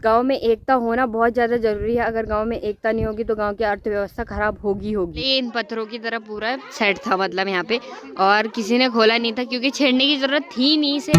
गांव में एकता होना बहुत ज़्यादा ज़रूरी है। अगर गांव में एकता नहीं होगी तो गांव की अर्थव्यवस्था खराब होगी। इन पत्थरों की तरह पूरा सेट था मतलब यहाँ पे, और किसी ने खोला नहीं था क्योंकि छेड़ने की ज़रूरत थी नहीं इसे।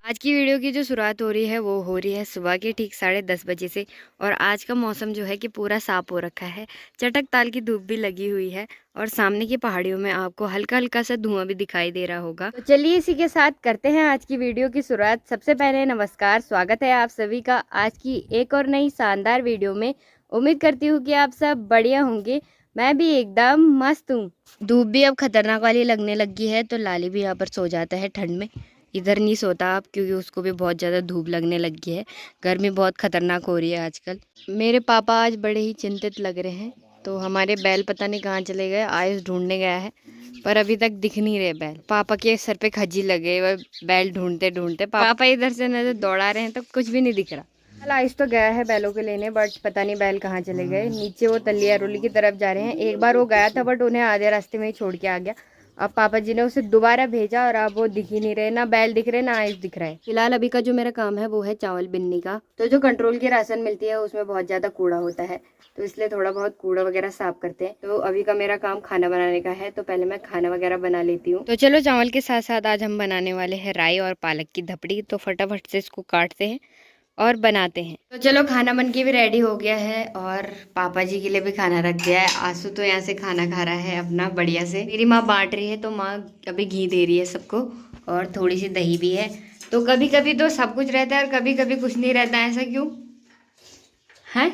आज की वीडियो की जो शुरुआत हो रही है वो हो रही है सुबह के ठीक 10:30 बजे से, और आज का मौसम जो है कि पूरा साफ हो रखा है। चटक ताल की धूप भी लगी हुई है और सामने की पहाड़ियों में आपको हल्का हल्का सा धुआं भी दिखाई दे रहा होगा। तो चलिए इसी के साथ करते हैं आज की वीडियो की शुरुआत। सबसे पहले नमस्कार, स्वागत है आप सभी का आज की एक और नई शानदार वीडियो में। उम्मीद करती हूँ कि आप सब बढ़िया होंगे। मैं भी एकदम मस्त हूँ। धूप भी अब खतरनाक वाली लगने लगी है, तो लाली भी यहाँ पर सो जाता है ठंड में। इधर नहीं सोता आप क्योंकि उसको भी बहुत ज़्यादा धूप लगने लगी है। गर्मी बहुत खतरनाक हो रही है आजकल। मेरे पापा आज बड़े ही चिंतित लग रहे हैं, तो हमारे बैल पता नहीं कहाँ चले गए। आयुष ढूंढने गया है पर अभी तक दिख नहीं रहे बैल। पापा के सर पे खज्जी लगे हुए बैल ढूंढते ढूंढते। पापा इधर से नजर दौड़ा रहे हैं तो कुछ भी नहीं दिख रहा। आयुष तो गया है बैलों के लेने, बट पता नहीं बैल कहाँ चले गए। नीचे वो तलिया रोली की तरफ जा रहे हैं। एक बार वो गया था बट उन्हें आधे रास्ते में ही छोड़ के आ गया। अब पापा जी ने उसे दोबारा भेजा और अब वो दिख ही नहीं रहे, ना बैल दिख रहे ना आयुष दिख रहा है। फिलहाल अभी का जो मेरा काम है वो है चावल बिनने का। तो जो कंट्रोल की राशन मिलती है उसमें बहुत ज्यादा कूड़ा होता है, तो इसलिए थोड़ा बहुत कूड़ा वगैरह साफ करते हैं। तो अभी का मेरा काम खाना बनाने का है, तो पहले मैं खाना वगैरह बना लेती हूँ। तो चलो चावल के साथ साथ आज हम बनाने वाले हैं राई और पालक की धपड़ी। तो फटाफट से इसको काटते हैं और बनाते हैं। तो चलो खाना बन के भी रेडी हो गया है और पापा जी के लिए भी खाना रख दिया है। आंसू तो यहाँ से खाना खा रहा है अपना बढ़िया से। मेरी माँ बांट रही है, तो माँ अभी घी दे रही है सबको और थोड़ी सी दही भी है। तो कभी कभी तो सब कुछ रहता है और कभी कभी कुछ नहीं रहता है। ऐसा क्यों है?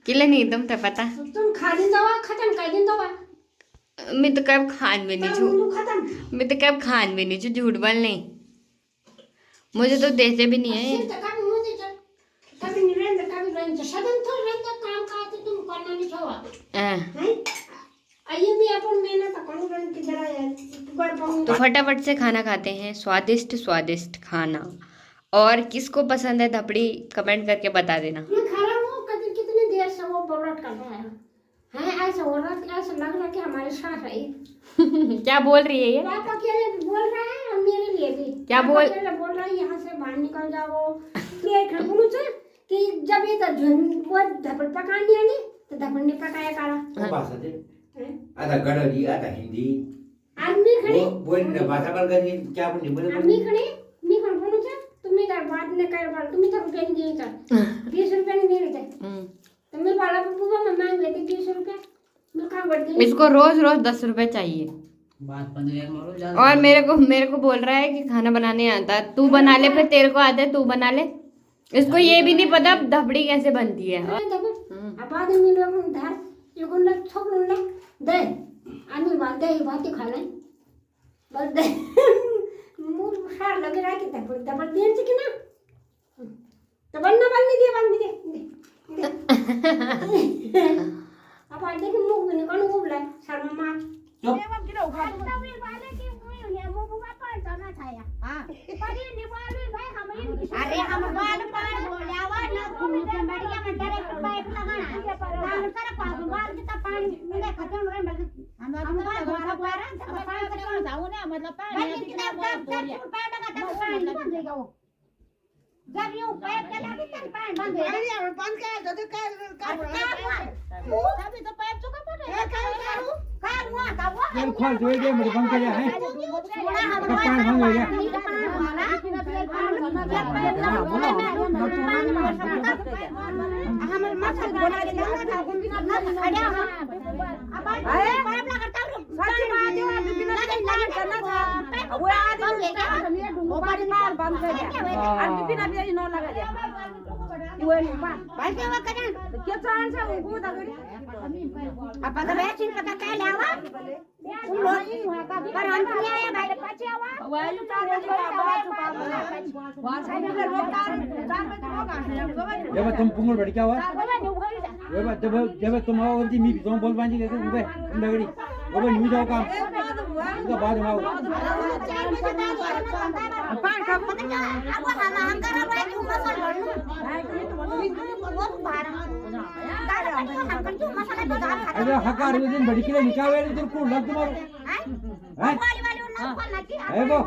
किले नहीं तुम तो पता तुम खा दिन दवा खत्म कर दिन दवा। मैं तो कब खान भी नहीं छू, मैं तो कब खान भी नहीं छू, झूठ बोल नहीं। मुझे तो देते भी नहीं है। तो फटाफट से खाना खाते हैं, स्वादिष्ट स्वादिष्ट खाना। और किसको पसंद है धपड़ी कमेंट करके बता देना। मैं खा रहा हूँ, कितनी देर से वो बबड़ट कर रहा है ऐसा हो रहा है, ऐसा लग रहा है कि हमारे साथ है। क्या बोल रही है ये? पापा के लिए बोल रहा है और मेरे लिए भी। क्या बोल रहा है? यहाँ से बाहर निकल जाओ। ये खड़बुनु से कि जब ये वो धपड़ पकानी है तो धपड़ ने पकाया काला भाषा दे आधा गडरी आधा हिंदी आदमी खड़ी बोल ना भाषा पर गनी क्या बोल नहीं बोले आदमी खड़ी मी खड़बुनु से तुम्ही तर बात ने कर बार तुम्ही तर रुपये नहीं देता 20 रुपये नहीं दे रहे। तो मेरे वाला पप्पू मैं मांग लेती 20 रुपये। मैं कहाँ बढ़ती इसको रोज रोज 10 रुपए चाहिए। और मेरे को बोल रहा है कि खाना बनाने आता है। तू बना ले, फिर तेरे को आता है तू बना ले। इसको ये भी नहीं पता धपड़ी कैसे बनती है। अब आदमी लोग धार ये कौन लग छोड़ ले दे आदमी बात दे बात खा ले बस दे मुंह सार लगे रहा कि धपड़ देर से कि ना तो बनना बन दे अब आते कि मुंह में कौन उबला शर्मा मार चुप गिरो खाता में वाले की हुई है मुंह बुआ पर जाना छाया हां परी निवाले भाई हम अरे हम बाल पर बोलावा ना घूम के बढ़िया में डायरेक्ट पाइप लगाना नाम कर पागल बाल की पानी मेरे खत्म रहे हम बाल द्वारा द्वारा पानी से जाओ ना मतलब पानी कितना पैर लगा तो पानी बन जाएगा वो जब यूं पैर के लगे तो पानी बंद हो जाएगा। अरे बंद कर दो का तभी तो पैर चुका पड़े है का हुआ का हुआ ये खोल दे मेरे बंद कर है पानी बंद हो गया हमारे मछली बना के ना खड़ा अब अरे पाइप लगाता हूं सच्ची बात है आप बिना लगन करना था वो आदमी वो बड़ी मार बंद कर दिया और बिना भी न लगा दिया वो भाई क्या करें क्या चांस है वो दगड़ी अब पता वैक्सीन पता क्या लावा तुम लोग पर हम नहीं आया भाई पीछे आवा वो आयु चार वहां साइड में लोग 4 बजे जब तुम पुंगल बढ़ क्या हुआ जब तुम आओ मी भी तुम बोल पाएंगे उबे लगड़ी वो भी नहीं जाओ काम उसका बाद में आओ अरे हकार में दिन बड़ी के लिए निकाले दिन को लग तुम्हारो हैं है वो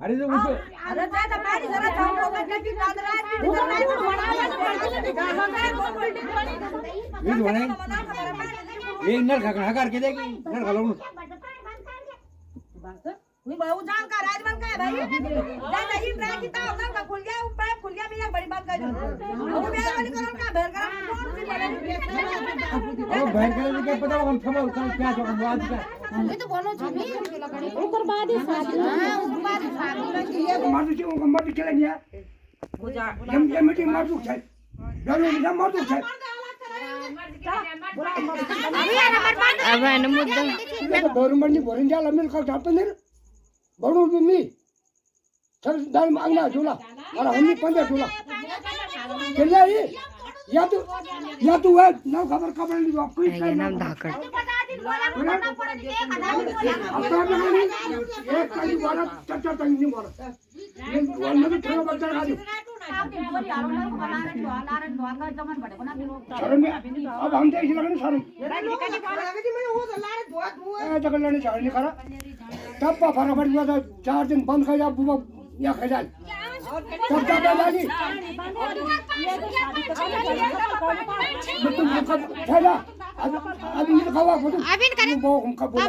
अरे जो उनको अरे दादा पानी जरा चावल का कटी बात रात भी ये जो है ये नल हकार के देगी नल खा लो मी बहु जान का राज बन का है भाई दादा ये ट्राई की ताव ना का खुल गया पाइप खुल गया मैं एक बड़ी बात कर दूं वो बेर वाली कलर का बेर का कौन सी बने वो बैठ के क्या पता हम थमा क्या जो हम आज का ये तो बोलो छी ऊपर बाद ही शादी हां ऊपर बाद शादी ये मार दो मार के नहीं है जम के मीटिंग मार दो छै डरो नहीं मार दो छै अब है ना मुद्दा गवर्नमेंट ने भरून जाला मिल का जात नहीं बड़ू भी सर दाल मांगना झूला और हमने 15 झूला चलिए ये या तो है ना खबर खबर नहीं आपको ये नाम धाकड़ एक कली वाला चचा तंग नहीं मारा ये वाला भी थोड़ा बच्चा खा दो शर्म अब हम देख लगे शर्म जगह लेने चाहे नहीं करा तब फटाफट हुआ था 4 दिन बंद कर जा बुआ या खा जाए तब क्या बाजी तुम ठहरा अभी ये खावा फोटो अभी करें वो हम कब बोला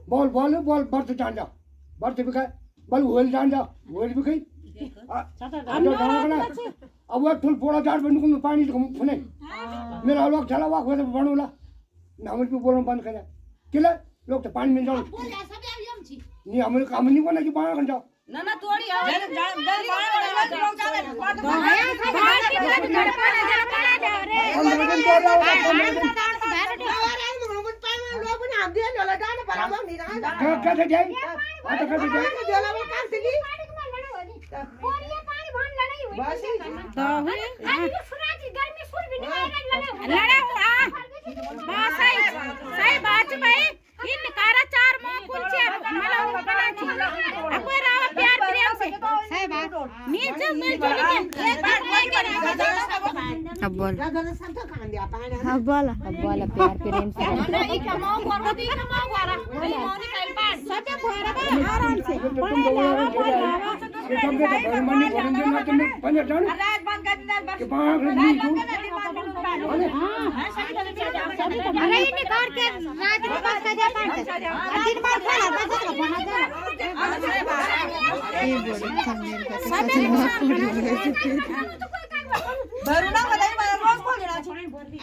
बोल बोल बोल बर्थ जान जा बर्थ भी गए बल होल जान जा होल भी गई अब वो फुल पोड़ा जाट बन को पानी फुने मेरा लोग चला वाक हो बनोला हम भी बोलना बंद कर किले लोग तो पानी में जाओ नहीं हमारे काम नहीं कोना कि पानी कर जाओ ना ना तोड़ी आओ जल लोग जावे कैसे जाए आता कैसे जाए सही बात भाई इन निकारा 4 मोह कुलचे मला बनाची अकोय राव प्यार प्रेम से सही बात नीचे मिलजुल के अब बोल प्यार प्रेम से नहीं कमाओ करो दी कमाओ वाला नहीं मोनी कल पास सब भरा आराम से रात बंद कर दे बस अरे ये निकाल के रात में बस कर जा पांच दिन बाद खाना बस का बना दे भरुना बताई मैं रोज खोल देना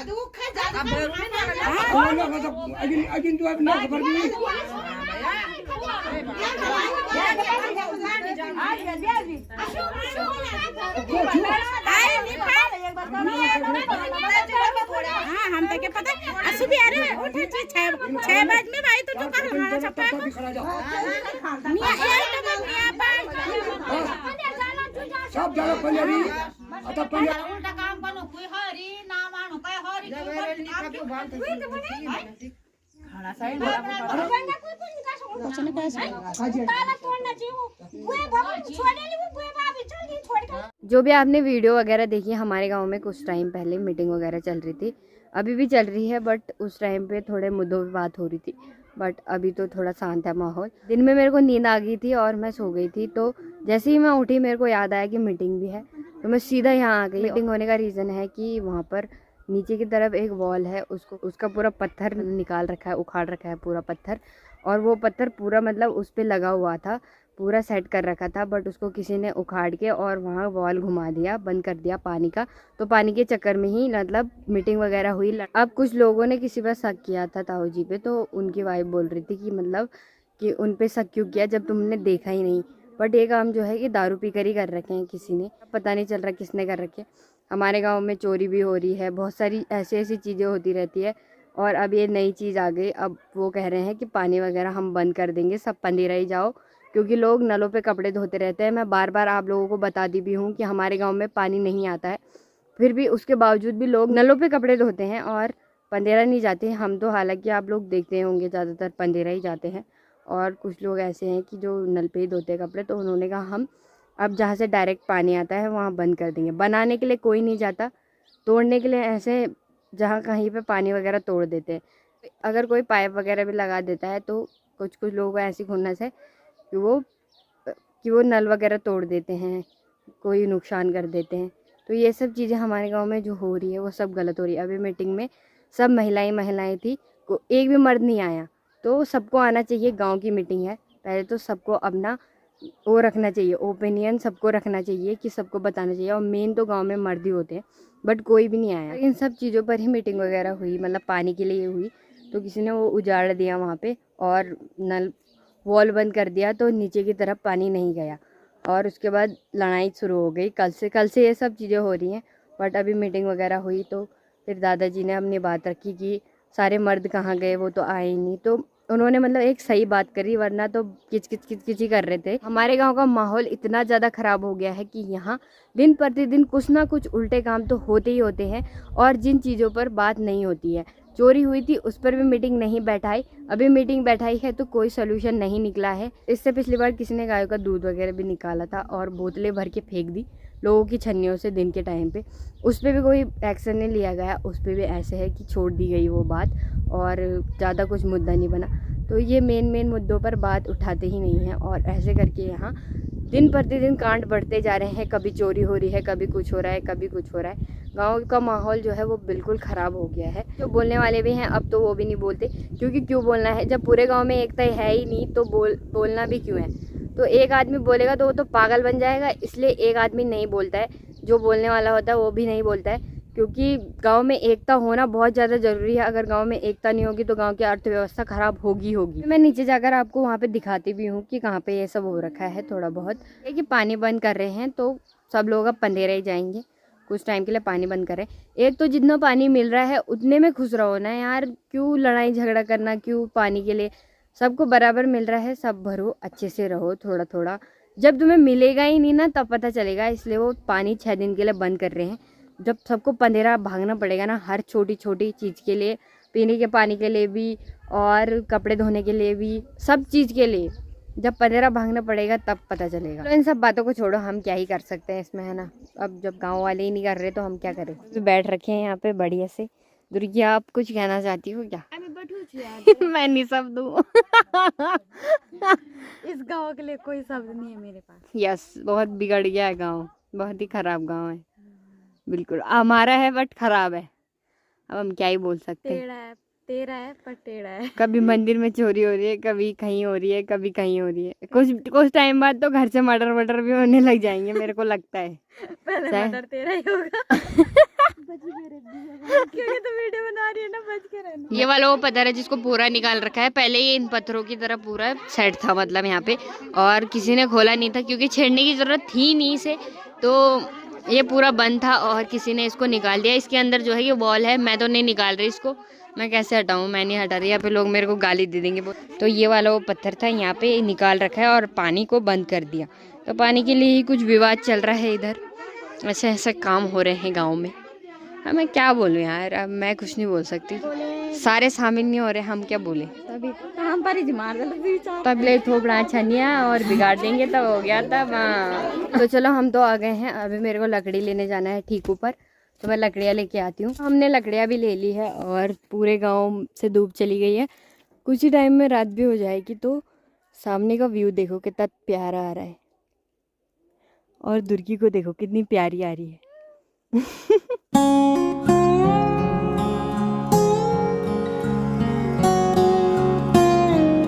अरे वो खा जा अजिन तो अब ना खबर नहीं हम तो क्या पता सुबह अरे उठे 6 बजे में भाई तो कर हमारा छप्पा मियां सब जगह पंजाबी आता पंजाबी उल्टा काम बनो कोई हरी ना मानो काय हरी खाना सही जो भी आपने वीडियो वगैरह देखी हमारे गांव में कुछ टाइम पहले मीटिंग वगैरह चल रही थी, अभी भी चल रही है, बट उस टाइम पे थोड़े मुद्दों पे बात हो रही थी, बट अभी तो थोड़ा शांत है माहौल। दिन में मेरे को नींद आ गई थी और मैं सो गई थी, तो जैसे ही मैं उठी मेरे को याद आया कि मीटिंग भी है, तो मैं सीधा यहाँ आ गई। मीटिंग होने का रीज़न है कि वहाँ पर नीचे की तरफ एक वॉल है, उसका पूरा पत्थर निकाल रखा है, उखाड़ रखा है पूरा पत्थर, और वो पत्थर पूरा मतलब उस पर लगा हुआ था, पूरा सेट कर रखा था, बट उसको किसी ने उखाड़ के और वहाँ वॉल घुमा दिया, बंद कर दिया पानी का। तो पानी के चक्कर में ही मतलब मीटिंग वगैरह हुई। अब कुछ लोगों ने किसी पर शक किया था ताऊ जी पे, तो उनकी वाइफ बोल रही थी कि मतलब कि उन पे शक क्यों किया जब तुमने देखा ही नहीं। बट ये काम जो है कि दारू पी कर ही कर रखे हैं किसी ने, पता नहीं चल रहा किसने कर रखे। हमारे गाँव में चोरी भी हो रही है, बहुत सारी ऐसी चीज़ें होती रहती है, और अब ये नई चीज़ आ गई। अब वो कह रहे हैं कि पानी वगैरह हम बंद कर देंगे, सब पंदेरा ही जाओ, क्योंकि लोग नलों पे कपड़े धोते रहते हैं। मैं बार बार आप लोगों को बता दी भी हूँ कि हमारे गांव में पानी नहीं आता है, फिर भी उसके बावजूद भी लोग नलों पे कपड़े धोते हैं और पंदेरा नहीं जाते हम तो, हालांकि आप लोग देखते होंगे ज़्यादातर पंदेरा ही जाते हैं। और कुछ लोग ऐसे हैं कि जो नल पे ही धोते हैं कपड़े, तो उन्होंने कहा हम अब जहाँ से डायरेक्ट पानी आता है वहाँ बंद कर देंगे। बनाने के लिए कोई नहीं जाता, तोड़ने के लिए ऐसे जहाँ कहीं पे पानी वगैरह तोड़ देते हैं। अगर कोई पाइप वगैरह भी लगा देता है तो कुछ कुछ लोगों को ऐसी खुन्नस है कि वो नल वगैरह तोड़ देते हैं, कोई नुकसान कर देते हैं। तो ये सब चीज़ें हमारे गांव में जो हो रही है वो सब गलत हो रही है। अभी मीटिंग में सब महिलाएं थी, एक भी मर्द नहीं आया। तो सबको आना चाहिए, गांव की मीटिंग है, पहले तो सबको अपना वो रखना चाहिए, ओपिनियन सबको रखना चाहिए कि सबको बताना चाहिए। और मेन तो गांव में मर्द ही होते हैं, बट कोई भी नहीं आया। इन सब चीज़ों पर ही मीटिंग वगैरह हुई, मतलब पानी के लिए हुई। तो किसी ने वो उजाड़ दिया वहाँ पे और नल वॉल बंद कर दिया, तो नीचे की तरफ पानी नहीं गया। और उसके बाद लड़ाई शुरू हो गई। कल से ये सब चीज़ें हो रही हैं। बट अभी मीटिंग वगैरह हुई तो फिर दादाजी ने अपनी बात रखी कि सारे मर्द कहाँ गए, वो तो आए ही नहीं। तो उन्होंने मतलब एक सही बात करी, वरना तो किच ही कर रहे थे। हमारे गांव का माहौल इतना ज़्यादा ख़राब हो गया है कि यहाँ दिन प्रतिदिन कुछ ना कुछ उल्टे काम तो होते ही होते हैं। और जिन चीज़ों पर बात नहीं होती है, चोरी हुई थी उस पर भी मीटिंग नहीं बैठाई, अभी मीटिंग बैठाई है तो कोई सोल्यूशन नहीं निकला है। इससे पिछली बार किसी ने गायों का दूध वगैरह भी निकाला था और बोतलें भर के फेंक दी लोगों की छन्नियों से दिन के टाइम पे, उस पर भी कोई एक्शन नहीं लिया गया। उस पर भी ऐसे है कि छोड़ दी गई वो बात और ज़्यादा कुछ मुद्दा नहीं बना। तो ये मेन मुद्दों पर बात उठाते ही नहीं हैं और ऐसे करके यहाँ दिन प्रतिदिन कांड बढ़ते जा रहे हैं। कभी चोरी हो रही है, कभी कुछ हो रहा है, कभी कुछ हो रहा है। गांव का माहौल जो है वो बिल्कुल ख़राब हो गया है। जो बोलने वाले भी हैं अब तो वो भी नहीं बोलते, क्योंकि क्यों बोलना है जब पूरे गांव में एकता है ही नहीं, तो बोलना भी क्यों है। तो एक आदमी बोलेगा तो वो तो पागल बन जाएगा, इसलिए एक आदमी नहीं बोलता है। जो बोलने वाला होता है वो भी नहीं बोलता है, क्योंकि गांव में एकता होना बहुत ज़्यादा ज़रूरी है। अगर गांव में एकता नहीं होगी तो गांव की अर्थव्यवस्था ख़राब होगी। मैं नीचे जाकर आपको वहाँ पे दिखाती भी हूँ कि कहाँ पे ये सब हो रखा है। थोड़ा बहुत है कि पानी बंद कर रहे हैं, तो सब लोग अब पंदेरे ही जाएंगे, कुछ टाइम के लिए पानी बंद कर रहे हैं। एक तो जितना पानी मिल रहा है उतने में खुश रहो ना यार, क्यों लड़ाई झगड़ा करना, क्यों पानी के लिए। सबको बराबर मिल रहा है, सब भरो, अच्छे से रहो। थोड़ा थोड़ा जब तुम्हें मिलेगा ही नहीं ना तब पता चलेगा, इसलिए वो पानी 6 दिन के लिए बंद कर रहे हैं। जब सबको पंदेरा भागना पड़ेगा ना हर छोटी छोटी चीज़ के लिए, पीने के पानी के लिए भी और कपड़े धोने के लिए भी, सब चीज़ के लिए जब पंदेरा भागना पड़ेगा तब पता चलेगा। तो इन सब बातों को छोड़ो, हम क्या ही कर सकते हैं इसमें, है ना। अब जब गांव वाले ही नहीं कर रहे तो हम क्या करें। तो बैठ रखे हैं यहाँ पे बढ़िया से। दुर्गी आप कुछ कहना चाहती हो क्या? मैं नहीं शब्द दूँ। इस गांव के लिए कोई शब्द नहीं है मेरे पास। यस, बहुत बिगड़ गया है गांव, बहुत ही खराब गांव है। बिल्कुल हमारा है बट खराब है, अब हम क्या ही बोल सकते हैं। तेरा है पर टेढ़ा है। कभी मंदिर में चोरी हो रही है, कभी कहीं हो रही है, कभी कहीं हो रही है। कुछ टाइम बाद तो घर से मर्डर भी होने लग जाएंगे, मेरे को लगता है। पहले मर्डर तेरा ही होगा। क्योंकि तो वीडियो बना रही है ना, बच के रहना। ये वाला वो पत्थर है जिसको पूरा निकाल रखा है। पहले ये इन पत्थरों की तरह पूरा सेट था, मतलब यहाँ पे, और किसी ने खोला नहीं था क्योंकि छेड़ने की जरूरत थी नहीं इसे, तो ये पूरा बंद था और किसी ने इसको निकाल दिया। इसके अंदर जो है ये वॉल है, मैं तो नहीं निकाल रही इसको, मैं कैसे हटाऊं, मैं नहीं हटा रही। यहाँ पे लोग मेरे को गाली दे देंगे। तो ये वाला वो पत्थर था, यहाँ पे निकाल रखा है और पानी को बंद कर दिया। तो पानी के लिए ही कुछ विवाद चल रहा है इधर, ऐसे काम हो रहे हैं गाँव में। अब मैं क्या बोलूँ यार, अब मैं कुछ नहीं बोल सकती, सारे शामिल नहीं हो रहे, हम क्या बोले। हम पर तब ले थोपड़ा छनिया और बिगाड़ देंगे तब हो गया तब। तो चलो हम तो आ गए हैं, अभी मेरे को लकड़ी लेने जाना है ठीक ऊपर, तो मैं लकड़ियाँ लेके आती हूँ। हमने लकड़ियाँ भी ले ली है और पूरे गांव से धूप चली गई है। कुछ ही टाइम में रात भी हो जाएगी। तो सामने का व्यू देखो कितना प्यारा आ रहा है, और दुर्गी को देखो कितनी प्यारी आ रही है।